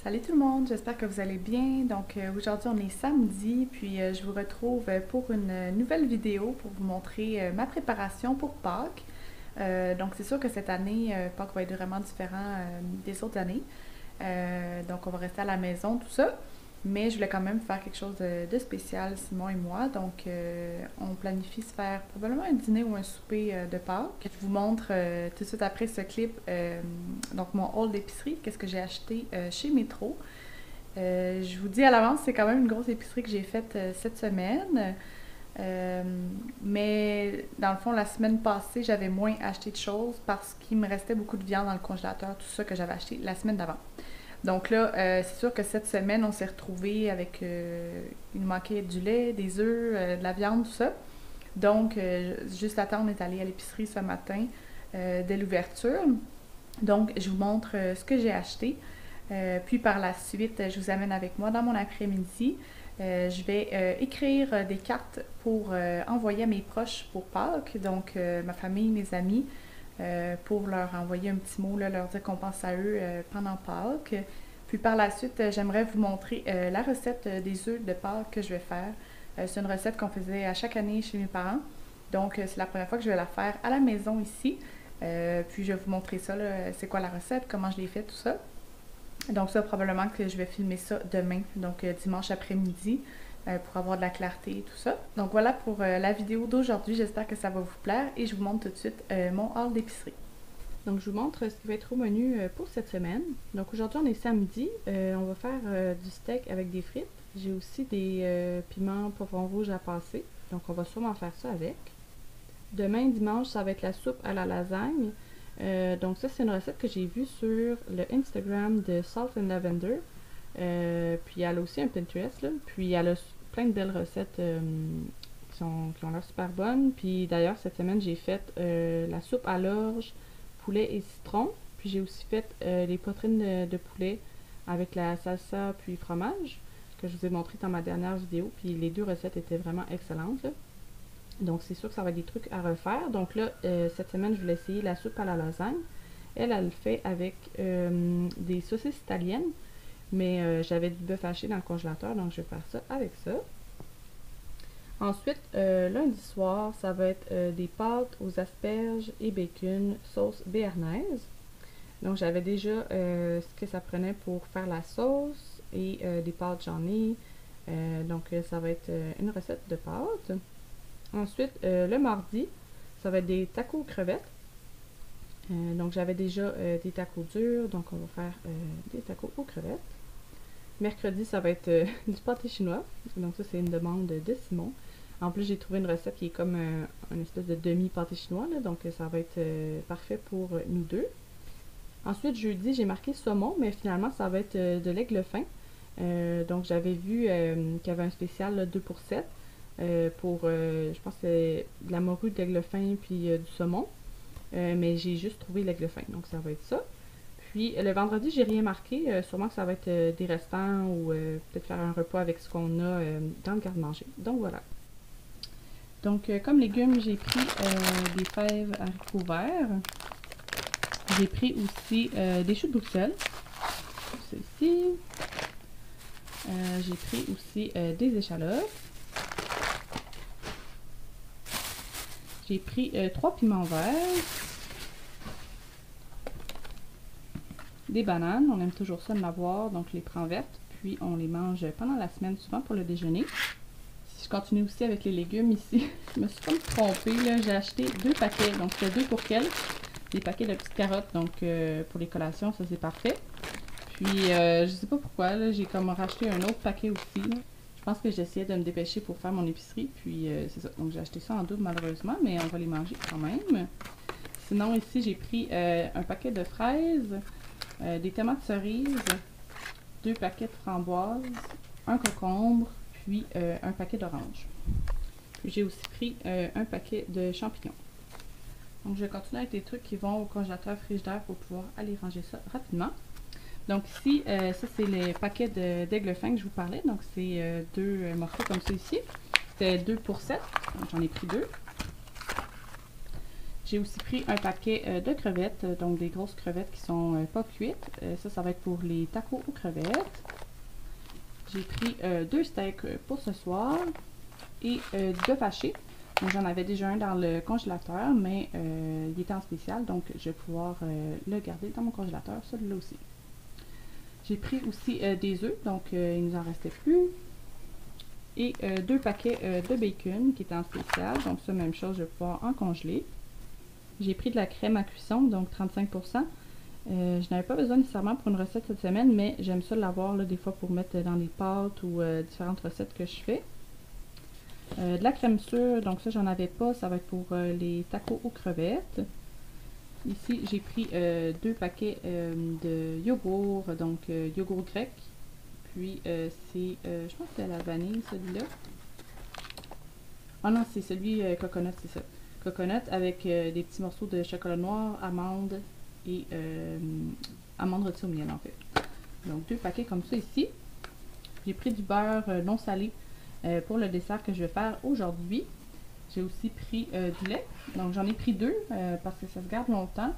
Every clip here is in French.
Salut tout le monde, j'espère que vous allez bien. Donc aujourd'hui on est samedi, puis je vous retrouve pour une nouvelle vidéo pour vous montrer ma préparation pour Pâques. Donc c'est sûr que cette année, Pâques va être vraiment différent des autres années. Donc on va rester à la maison, tout ça. Mais je voulais quand même faire quelque chose de spécial, Simon et moi. Donc on planifie se faire probablement un dîner ou un souper de Pâques. Je vous montre tout de suite après ce clip donc mon haul d'épicerie, qu'est-ce que j'ai acheté chez Métro. Je vous dis à l'avance, c'est quand même une grosse épicerie que j'ai faite cette semaine. Mais dans le fond, la semaine passée, j'avais moins acheté de choses parce qu'il me restait beaucoup de viande dans le congélateur, tout ça que j'avais acheté la semaine d'avant. Donc là, c'est sûr que cette semaine, on s'est retrouvés avec, il nous manquait du lait, des œufs, de la viande, tout ça. Donc, juste à temps, on est allé à l'épicerie ce matin dès l'ouverture. Donc, je vous montre ce que j'ai acheté. Puis par la suite, je vous amène avec moi dans mon après-midi. Je vais écrire des cartes pour envoyer à mes proches pour Pâques, donc ma famille, mes amis, pour leur envoyer un petit mot, là, leur dire qu'on pense à eux pendant Pâques. Puis par la suite, j'aimerais vous montrer la recette des œufs de Pâques que je vais faire. C'est une recette qu'on faisait à chaque année chez mes parents. Donc c'est la première fois que je vais la faire à la maison ici. Puis je vais vous montrer ça, c'est quoi la recette, comment je l'ai fait, tout ça. Donc ça, probablement que je vais filmer ça demain, donc dimanche après-midi, pour avoir de la clarté et tout ça. Donc voilà pour la vidéo d'aujourd'hui, j'espère que ça va vous plaire et je vous montre tout de suite mon hall d'épicerie. Donc je vous montre ce qui va être au menu pour cette semaine. Donc aujourd'hui on est samedi, on va faire du steak avec des frites. J'ai aussi des piments poivrons rouges à passer, donc on va sûrement faire ça avec. Demain dimanche ça va être la soupe à la lasagne. Donc ça c'est une recette que j'ai vue sur le Instagram de Salt and Lavender. Puis elle a aussi un Pinterest là. Puis elle a plein de belles recettes qui ont l'air super bonnes. Puis d'ailleurs cette semaine j'ai fait la soupe à l'orge, poulet et citron. Puis j'ai aussi fait les poitrines de poulet avec la salsa puis fromage que je vous ai montré dans ma dernière vidéo. Puis les deux recettes étaient vraiment excellentes là. Donc c'est sûr que ça va être des trucs à refaire. Donc là, cette semaine, je voulais essayer la soupe à la lasagne. Elle le fait avec des saucisses italiennes. Mais j'avais du bœuf haché dans le congélateur, donc je vais faire ça avec ça. Ensuite, lundi soir, ça va être des pâtes aux asperges et bacon sauce béarnaise. Donc j'avais déjà ce que ça prenait pour faire la sauce et des pâtes j'en ai. Donc ça va être une recette de pâtes. Ensuite, le mardi, ça va être des tacos aux crevettes. Donc, j'avais déjà des tacos durs, donc on va faire des tacos aux crevettes. Mercredi, ça va être du pâté chinois. Donc, ça, c'est une demande de Simon. En plus, j'ai trouvé une recette qui est comme une espèce de demi-pâté chinois, là, donc ça va être parfait pour nous deux. Ensuite, jeudi, j'ai marqué saumon, mais finalement, ça va être de l'aigle fin. Donc, j'avais vu qu'il y avait un spécial là, 2 pour 7. Pour, je pense que c'est de la morue, de l'aigle fin puis du saumon. Mais j'ai juste trouvé l'aigle fin, donc ça va être ça. Puis le vendredi, j'ai rien marqué. Sûrement que ça va être des restants ou peut-être faire un repas avec ce qu'on a dans le garde-manger. Donc voilà. Donc comme légumes, j'ai pris des fèves haricots verts. J'ai pris aussi des choux de Bruxelles. Ceci. J'ai pris aussi des échalotes. J'ai pris 3 piments verts, des bananes, on aime toujours ça de l'avoir, donc je les prends vertes, puis on les mange pendant la semaine souvent pour le déjeuner. Si je continue aussi avec les légumes ici, je me suis comme trompée, là, j'ai acheté 2 paquets, donc c'est 2 pour quel, des paquets de petites carottes, donc pour les collations, ça c'est parfait. Puis je sais pas pourquoi, là, j'ai comme racheté un autre paquet aussi, là. Je pense que j'essayais de me dépêcher pour faire mon épicerie, puis c'est ça. Donc j'ai acheté ça en double malheureusement, mais on va les manger quand même. Sinon ici j'ai pris un paquet de fraises, des tomates cerises, 2 paquets de framboises, un concombre, puis un paquet d'oranges. J'ai aussi pris un paquet de champignons. Donc je vais continuer avec des trucs qui vont au congélateur frigidaire pour pouvoir aller ranger ça rapidement. Donc ici, ça c'est les paquets d'aigle fin que je vous parlais. Donc c'est 2 morceaux comme ça ici. C'était 2 pour 7. Donc j'en ai pris 2. J'ai aussi pris un paquet de crevettes, donc des grosses crevettes qui sont pas cuites. Ça va être pour les tacos aux crevettes. J'ai pris 2 steaks pour ce soir et du bœuf haché. Donc j'en avais déjà un dans le congélateur, mais il était en spécial, donc je vais pouvoir le garder dans mon congélateur, celui-là aussi. J'ai pris aussi des œufs, donc il nous en restait plus. Et 2 paquets de bacon qui étaient en spécial, donc ça, même chose, je vais pouvoir en congeler. J'ai pris de la crème à cuisson, donc 35%. Je n'avais pas besoin nécessairement pour une recette cette semaine, mais j'aime ça l'avoir des fois pour mettre dans des pâtes ou différentes recettes que je fais. De la crème sûre, donc ça j'en avais pas, ça va être pour les tacos aux crevettes. Ici j'ai pris 2 paquets de yogourt, donc yogourt grec. Puis c'est, je pense que c'est la vanille celui-là. Ah non, c'est celui coconut, c'est ça. Coconut avec des petits morceaux de chocolat noir, amandes et amandes rôties au miel en fait. Donc 2 paquets comme ça ici. J'ai pris du beurre non salé pour le dessert que je vais faire aujourd'hui. J'ai aussi pris du lait. Donc j'en ai pris 2 parce que ça se garde longtemps.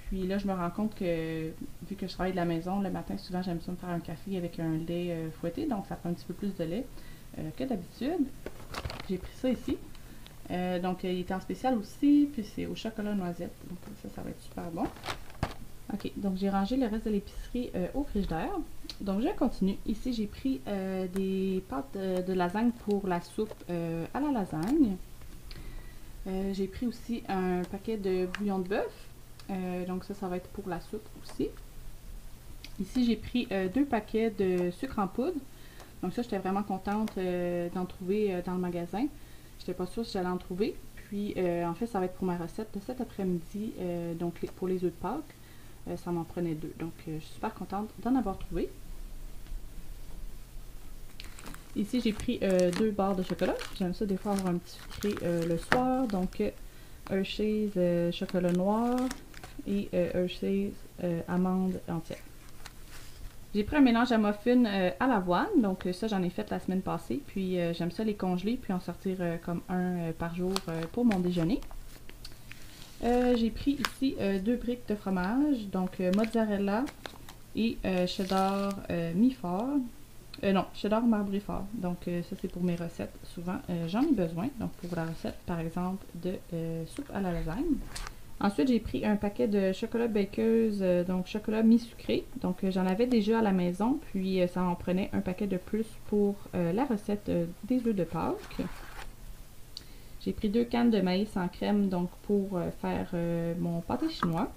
Puis là, je me rends compte que vu que je travaille de la maison, le matin, souvent j'aime ça me faire un café avec un lait fouetté. Donc ça prend un petit peu plus de lait que d'habitude. J'ai pris ça ici. Donc il était en spécial aussi. Puis c'est au chocolat noisette. Donc ça va être super bon. Ok, donc j'ai rangé le reste de l'épicerie au frigidaire. Donc je continue. Ici j'ai pris des pâtes de lasagne pour la soupe à la lasagne. J'ai pris aussi un paquet de bouillon de bœuf. Donc ça va être pour la soupe aussi. Ici j'ai pris 2 paquets de sucre en poudre. Donc ça j'étais vraiment contente d'en trouver dans le magasin. J'étais pas sûre si j'allais en trouver. Puis en fait ça va être pour ma recette de cet après-midi, donc pour les œufs de Pâques. Ça m'en prenait 2. Donc, je suis super contente d'en avoir trouvé. Ici, j'ai pris 2 barres de chocolat. J'aime ça des fois avoir un petit sucré le soir. Donc, Hershey's chocolat noir et Hershey's amande entière. J'ai pris un mélange à muffins à l'avoine. Donc, ça, j'en ai fait la semaine passée. Puis, j'aime ça les congeler puis en sortir comme un par jour pour mon déjeuner. J'ai pris ici 2 briques de fromage, donc mozzarella et cheddar mi-fort. Non, cheddar marbré fort. Donc ça c'est pour mes recettes. Souvent j'en ai besoin. Donc pour la recette par exemple de soupe à la lasagne. Ensuite j'ai pris un paquet de chocolat Baker's, donc chocolat mi-sucré. Donc j'en avais déjà à la maison, puis ça en prenait un paquet de plus pour la recette des œufs de Pâques. J'ai pris 2 cannes de maïs en crème donc pour faire mon pâté chinois.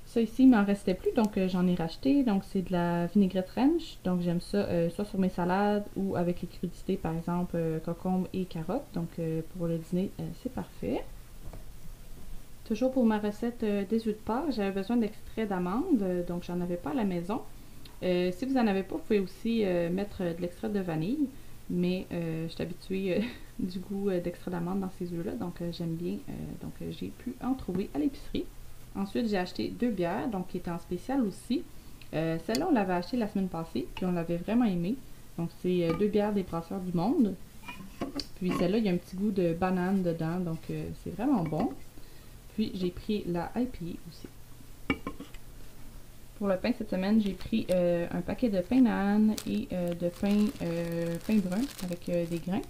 Ça ici, il m'en restait plus, donc j'en ai racheté. Donc c'est de la vinaigrette French. Donc j'aime ça soit sur mes salades ou avec les crudités, par exemple concombre et carottes. Donc pour le dîner, c'est parfait. Toujours pour ma recette des œufs de Pâques, j'avais besoin d'extrait d'amande, donc j'en avais pas à la maison. Si vous n'en avez pas, vous pouvez aussi mettre de l'extrait de vanille. Mais je suis habituée du goût d'extrait d'amande dans ces œufs-là, donc j'aime bien. Donc j'ai pu en trouver à l'épicerie. Ensuite, j'ai acheté 2 bières, donc qui étaient en spécial aussi. Celle-là, on l'avait achetée la semaine passée, puis on l'avait vraiment aimée. Donc c'est 2 bières des Brasseurs du Monde. Puis celle-là, il y a un petit goût de banane dedans, donc c'est vraiment bon. Puis j'ai pris la IPA aussi. Pour le pain cette semaine, j'ai pris un paquet de pain naan et de pain brun avec des grains.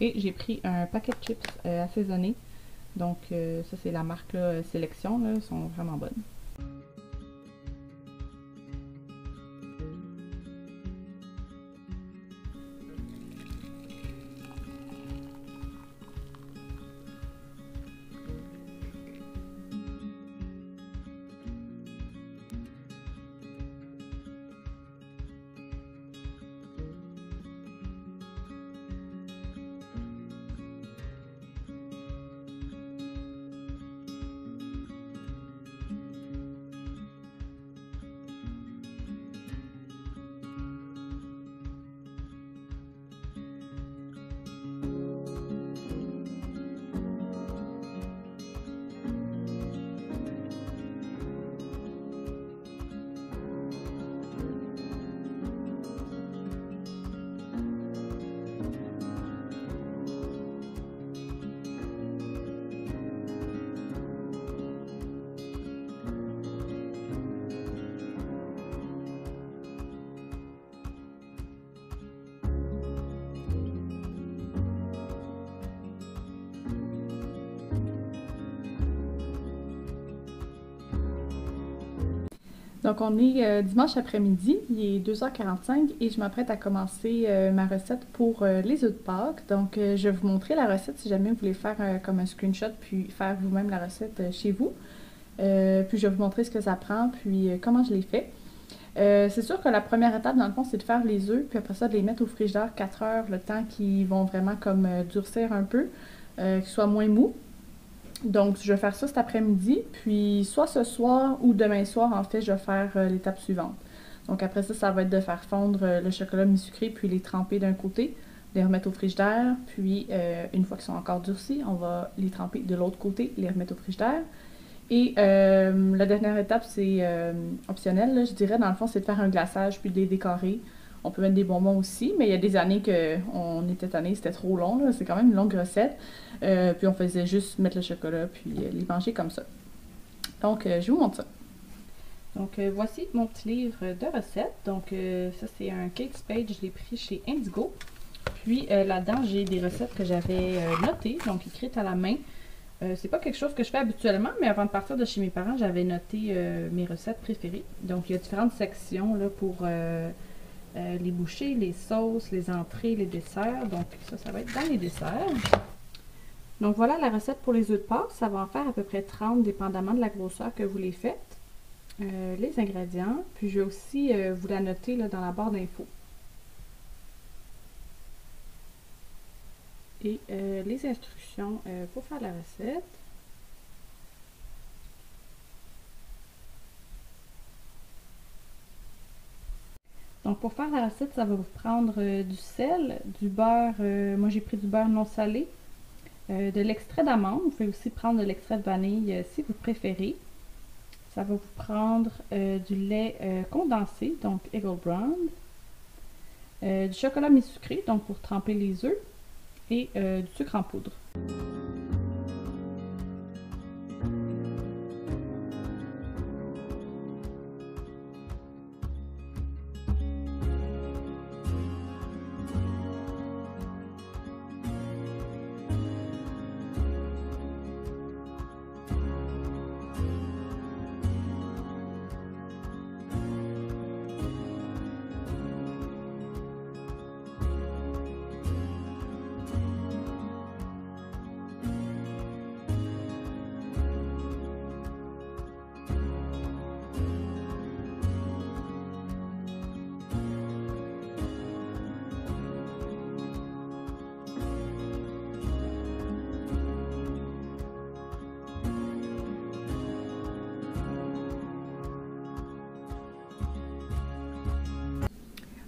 Et j'ai pris un paquet de chips assaisonnés. Donc ça c'est la marque là, Sélection, là, elles sont vraiment bonnes. Donc on est dimanche après-midi, il est 2h45 et je m'apprête à commencer ma recette pour les œufs de Pâques. Donc je vais vous montrer la recette si jamais vous voulez faire comme un screenshot puis faire vous-même la recette chez vous. Puis je vais vous montrer ce que ça prend puis comment je l'ai fait. C'est sûr que la première étape dans le fond c'est de faire les œufs puis après ça de les mettre au frigidaire 4 heures le temps qu'ils vont vraiment comme durcir un peu, qu'ils soient moins mous. Donc, je vais faire ça cet après-midi, puis soit ce soir ou demain soir, en fait, je vais faire l'étape suivante. Donc, après ça, ça va être de faire fondre le chocolat mi-sucré, puis les tremper d'un côté, les remettre au frigidaire, puis une fois qu'ils sont encore durcis, on va les tremper de l'autre côté, les remettre au frigidaire. Et la dernière étape, c'est optionnel, là, je dirais, dans le fond, c'est de faire un glaçage, puis de les décorer. On peut mettre des bonbons aussi, mais il y a des années qu'on était tannés, c'était trop long, là. C'est quand même une longue recette. Puis on faisait juste mettre le chocolat, puis les manger comme ça. Donc, je vous montre ça. Donc, voici mon petit livre de recettes. Donc, ça, c'est un Cakes Page, je l'ai pris chez Indigo. Puis, là-dedans, j'ai des recettes que j'avais notées, donc écrites à la main. C'est pas quelque chose que je fais habituellement, mais avant de partir de chez mes parents, j'avais noté mes recettes préférées. Donc, il y a différentes sections là, pour les bouchées, les sauces, les entrées, les desserts. Donc, ça va être dans les desserts. Donc, voilà la recette pour les œufs de Pâques. Ça va en faire à peu près 30, dépendamment de la grosseur que vous les faites. Les ingrédients. Puis, je vais aussi vous la noter là, dans la barre d'infos. Et les instructions pour faire la recette. Donc, pour faire la recette, ça va vous prendre du sel, du beurre. Moi, j'ai pris du beurre non salé, de l'extrait d'amande. Vous pouvez aussi prendre de l'extrait de vanille si vous préférez. Ça va vous prendre du lait condensé, donc Eagle Brown, du chocolat mi-sucré, donc pour tremper les œufs, et du sucre en poudre.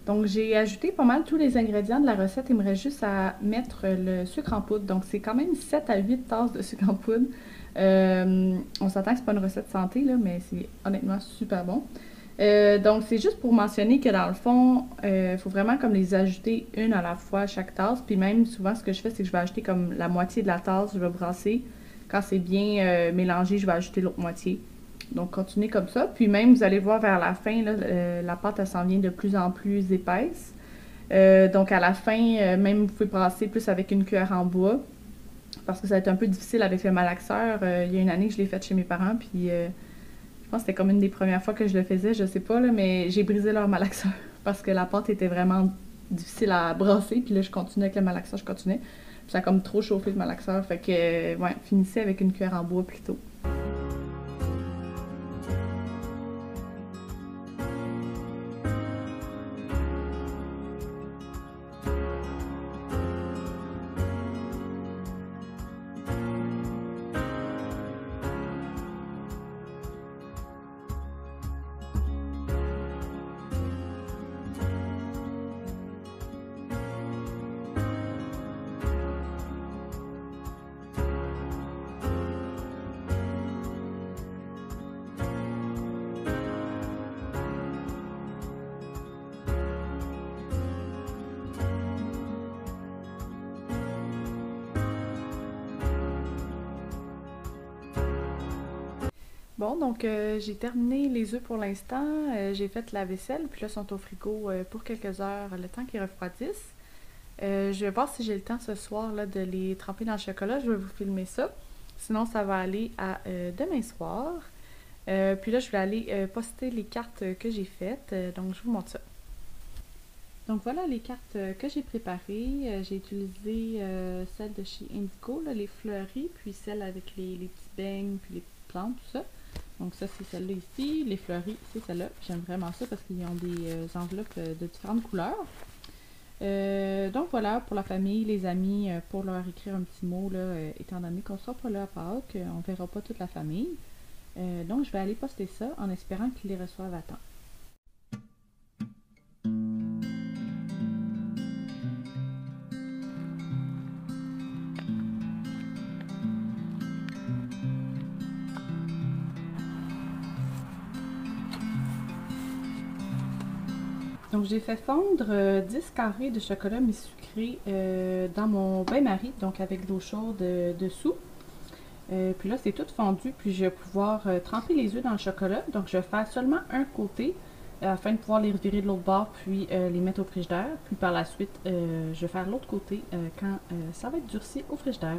Donc, j'ai ajouté pas mal tous les ingrédients de la recette. Il me reste juste à mettre le sucre en poudre. Donc, c'est quand même 7 à 8 tasses de sucre en poudre. On s'entend que c'est pas une recette santé, là, mais c'est honnêtement super bon. Donc, c'est juste pour mentionner que dans le fond, il faut vraiment comme les ajouter une à la fois à chaque tasse. Puis même, souvent, ce que je fais, c'est que je vais ajouter comme la moitié de la tasse, je vais brasser. Quand c'est bien mélangé, je vais ajouter l'autre moitié. Donc, continuez comme ça. Puis même, vous allez voir vers la fin, là, la pâte, elle s'en vient de plus en plus épaisse. Donc, à la fin, même, vous pouvez brasser plus avec une cuillère en bois. Parce que ça va être un peu difficile avec le malaxeur. Il y a une année que je l'ai fait chez mes parents. Puis, je pense que c'était comme une des premières fois que je le faisais. Je sais pas, là, mais j'ai brisé leur malaxeur. Parce que la pâte était vraiment difficile à brasser. Puis là, je continuais avec le malaxeur, je continuais. Puis ça a comme trop chauffé le malaxeur. Fait que, ouais, finissez avec une cuillère en bois plutôt. Bon, donc j'ai terminé les œufs pour l'instant. J'ai fait la vaisselle, puis là, ils sont au frigo pour quelques heures, le temps qu'ils refroidissent. Je vais voir si j'ai le temps ce soir là, de les tremper dans le chocolat. Je vais vous filmer ça. Sinon, ça va aller à demain soir. Puis là, je vais aller poster les cartes que j'ai faites. Donc, je vous montre ça. Donc, voilà les cartes que j'ai préparées. J'ai utilisé celle de chez Indigo, là, les fleuries, puis celle avec les petits beignes, puis les plantes, tout ça. Donc, ça, c'est celle-là ici. Les fleuries, c'est celle-là. J'aime vraiment ça parce qu'ils ont des enveloppes de différentes couleurs. Donc voilà, pour la famille, les amis, pour leur écrire un petit mot, là, étant donné qu'on ne sera pas là à Pâques, on ne verra pas toute la famille. Donc je vais aller poster ça en espérant qu'ils les reçoivent à temps. Donc j'ai fait fondre 10 carrés de chocolat mi-sucré dans mon bain-marie, donc avec de l'eau chaude dessous. Puis là, c'est tout fondu, puis je vais pouvoir tremper les œufs dans le chocolat. Donc, je vais faire seulement un côté afin de pouvoir les revirer de l'autre bord, puis les mettre au frigidaire. Puis par la suite, je vais faire l'autre côté quand ça va être durci au frigidaire.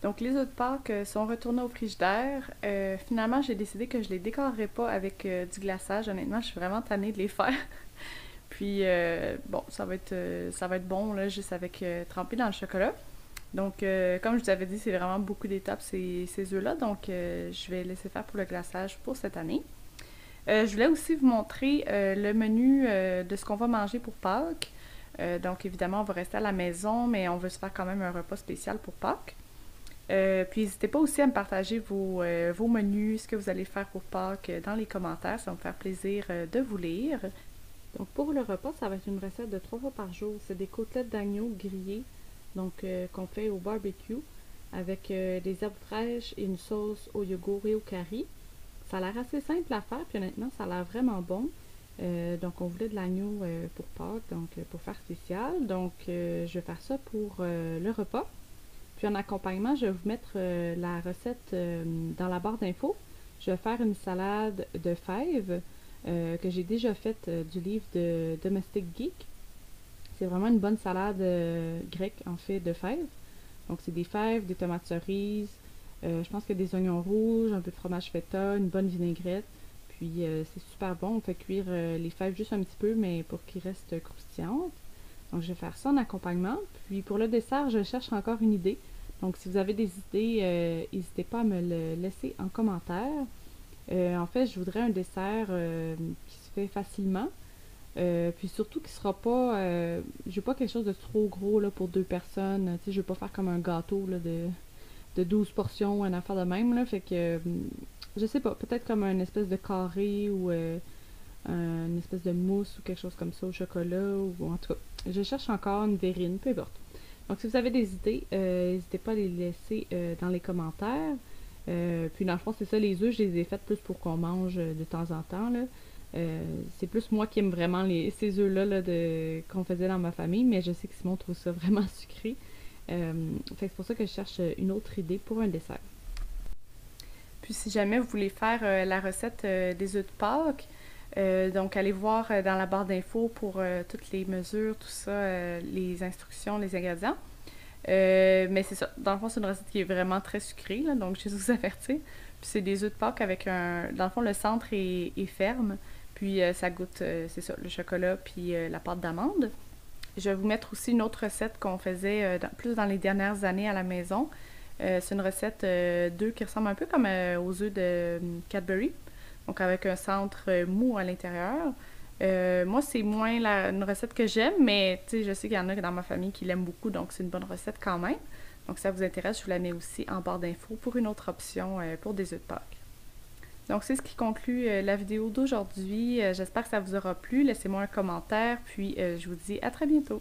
Donc, les œufs de Pâques sont retournés au frigidaire. Finalement, j'ai décidé que je les décorerais pas avec du glaçage. Honnêtement, je suis vraiment tannée de les faire. Puis, bon, ça va être bon, là, juste avec trempé dans le chocolat. Donc, comme je vous avais dit, c'est vraiment beaucoup d'étapes, ces œufs-là. Donc, je vais laisser faire pour le glaçage pour cette année. Je voulais aussi vous montrer le menu de ce qu'on va manger pour Pâques. Donc, évidemment, on va rester à la maison, mais on veut se faire quand même un repas spécial pour Pâques. Puis n'hésitez pas aussi à me partager vos menus, ce que vous allez faire pour Pâques dans les commentaires. Ça va me faire plaisir de vous lire. Donc pour le repas, ça va être une recette de 3 fois par jour. C'est des côtelettes d'agneau grillées, donc qu'on fait au barbecue avec des herbes fraîches et une sauce au yogourt et au curry. Ça a l'air assez simple à faire, puis honnêtement, ça a l'air vraiment bon. Donc on voulait de l'agneau pour Pâques, donc pour faire spécial. Donc je vais faire ça pour le repas. Puis en accompagnement, je vais vous mettre la recette dans la barre d'infos. Je vais faire une salade de fèves que j'ai déjà faite du livre de Domestic Geek. C'est vraiment une bonne salade grecque en fait de fèves. Donc c'est des fèves, des tomates cerises, je pense que des oignons rouges, un peu de fromage feta, une bonne vinaigrette. Puis c'est super bon. On fait cuire les fèves juste un petit peu, mais pour qu'ils restent croustillantes. Donc je vais faire ça en accompagnement. Puis pour le dessert, je cherche encore une idée. Donc, si vous avez des idées, n'hésitez pas à me le laisser en commentaire. En fait, je voudrais un dessert qui se fait facilement. Puis surtout qui sera pas... je veux pas quelque chose de trop gros là, pour 2 personnes. Tu sais, je veux pas faire comme un gâteau là, de 12 portions, une affaire de même. Là, fait que, je sais pas, peut-être comme une espèce de carré ou une espèce de mousse ou quelque chose comme ça au chocolat. Ou en tout cas, je cherche encore une verrine, peu importe. Donc, si vous avez des idées, n'hésitez pas à les laisser dans les commentaires. Puis, dans le fond, c'est ça, les œufs, je les ai faites plus pour qu'on mange de temps en temps. Là. C'est plus moi qui aime vraiment ces œufs-là là, qu'on faisait dans ma famille, mais je sais que Simon trouve ça vraiment sucré. Fait que c'est pour ça que je cherche une autre idée pour un dessert. Puis, si jamais vous voulez faire la recette des œufs de Pâques, donc, allez voir dans la barre d'infos pour toutes les mesures, tout ça, les instructions, les ingrédients. Mais c'est ça. Dans le fond, c'est une recette qui est vraiment très sucrée, là, donc je vais vous avertir. Puis c'est des œufs de Pâques avec un... Dans le fond, le centre est ferme. Puis ça goûte, c'est ça, le chocolat puis la pâte d'amande. Je vais vous mettre aussi une autre recette qu'on faisait plus dans les dernières années à la maison. C'est une recette d'œufs qui ressemble un peu comme aux œufs de Cadbury. Donc avec un centre mou à l'intérieur. Moi, c'est moins une recette que j'aime, mais je sais qu'il y en a dans ma famille qui l'aiment beaucoup, donc c'est une bonne recette quand même. Donc si ça vous intéresse, je vous la mets aussi en barre d'infos pour une autre option pour des œufs de Pâques. Donc, c'est ce qui conclut la vidéo d'aujourd'hui. J'espère que ça vous aura plu. Laissez-moi un commentaire, puis je vous dis à très bientôt.